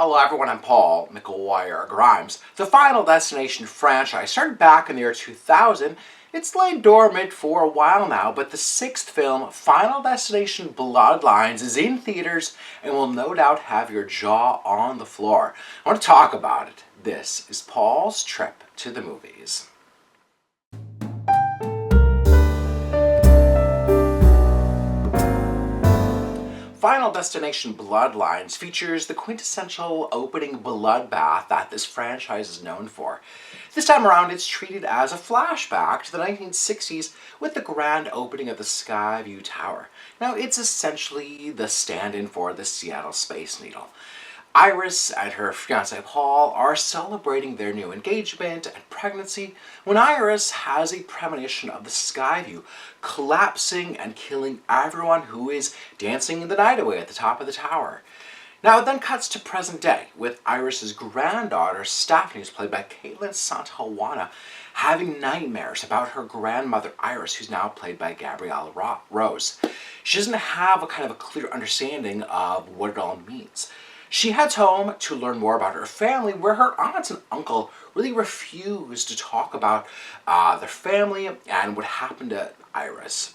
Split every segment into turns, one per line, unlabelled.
Hello everyone, I'm Paul McGuire Grimes. The Final Destination franchise started back in the year 2000. It's laid dormant for a while now, but the sixth film, Final Destination Bloodlines, is in theaters and will no doubt have your jaw on the floor. I want to talk about it. This is Paul's trip to the movies. Final Destination Bloodlines features the quintessential opening bloodbath that this franchise is known for. This time around, it's treated as a flashback to the 1960s with the grand opening of the Skyview Tower. Now, it's essentially the stand-in for the Seattle Space Needle. Iris and her fiancé Paul are celebrating their new engagement and pregnancy when Iris has a premonition of the Skyview collapsing and killing everyone who is dancing the night away at the top of the tower. Now it then cuts to present day with Iris's granddaughter Stephanie, who's played by Kaitlyn Juan, having nightmares about her grandmother Iris, who's now played by Gabrielle Rose. She doesn't have a clear understanding of what it all means. She heads home to learn more about her family, where her aunt and uncle really refuse to talk about their family and what happened to Iris.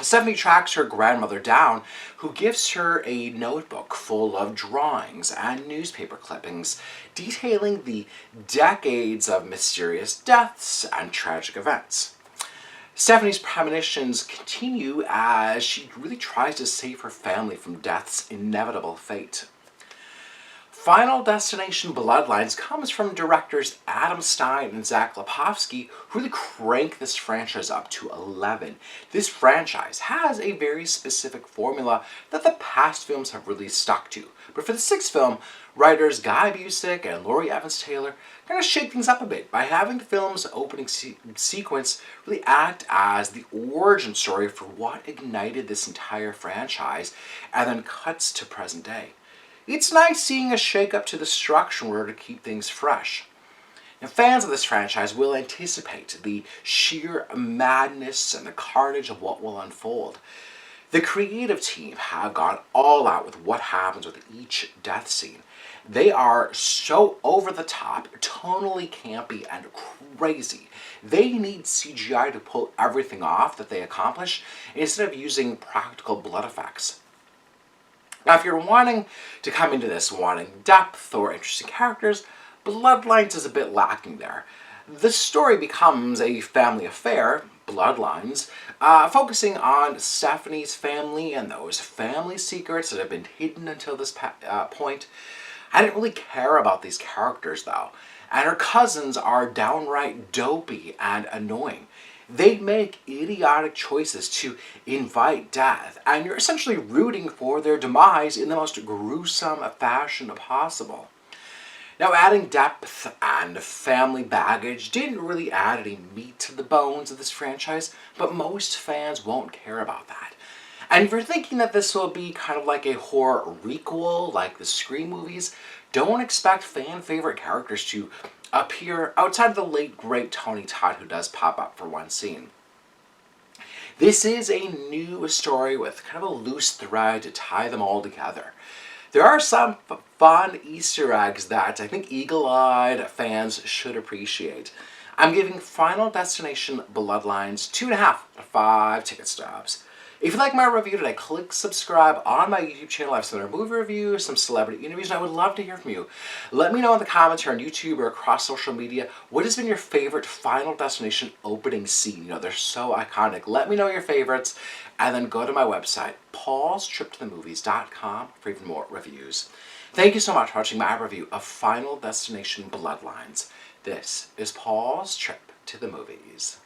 Stephanie tracks her grandmother down, who gives her a notebook full of drawings and newspaper clippings detailing the decades of mysterious deaths and tragic events. Stephanie's premonitions continue as she really tries to save her family from death's inevitable fate. Final Destination Bloodlines comes from directors Adam Stein and Zach Lipovsky, who really crank this franchise up to 11. This franchise has a very specific formula that the past films have really stuck to. But for the sixth film, writers Guy Busick and Laurie Evans-Taylor kind of shake things up a bit by having the film's opening sequence really act as the origin story for what ignited this entire franchise, and then cuts to present day. It's nice seeing a shake-up to the structure in order to keep things fresh. Now, fans of this franchise will anticipate the sheer madness and the carnage of what will unfold. The creative team have gone all out with what happens with each death scene. They are so over the top, tonally campy, and crazy. They need CGI to pull everything off that they accomplish instead of using practical blood effects. Now, if you're wanting to come into this wanting depth or interesting characters, Bloodlines is a bit lacking there. The story becomes a family affair, Bloodlines, focusing on Stephanie's family and those family secrets that have been hidden until this point. I didn't really care about these characters though, and her cousins are downright dopey and annoying. They make idiotic choices to invite death, and you're essentially rooting for their demise in the most gruesome fashion possible. Now, adding depth and family baggage didn't really add any meat to the bones of this franchise, but most fans won't care about that. And if you're thinking that this will be kind of like a horror requel, like the Scream movies, don't expect fan-favorite characters to appear outside of the late, great Tony Todd, who does pop up for one scene. This is a new story with kind of a loose thread to tie them all together. There are some fun Easter eggs that I think eagle-eyed fans should appreciate. I'm giving Final Destination Bloodlines 2.5 out of 5 ticket stubs. If you like my review today, click subscribe on my YouTube channel. I have some other movie reviews, some celebrity interviews, and I would love to hear from you. Let me know in the comments or on YouTube or across social media, what has been your favorite Final Destination opening scene? You know, they're so iconic. Let me know your favorites, and then go to my website, paulstriptothemovies.com, for even more reviews. Thank you so much for watching my review of Final Destination Bloodlines. This is Paul's Trip to the Movies.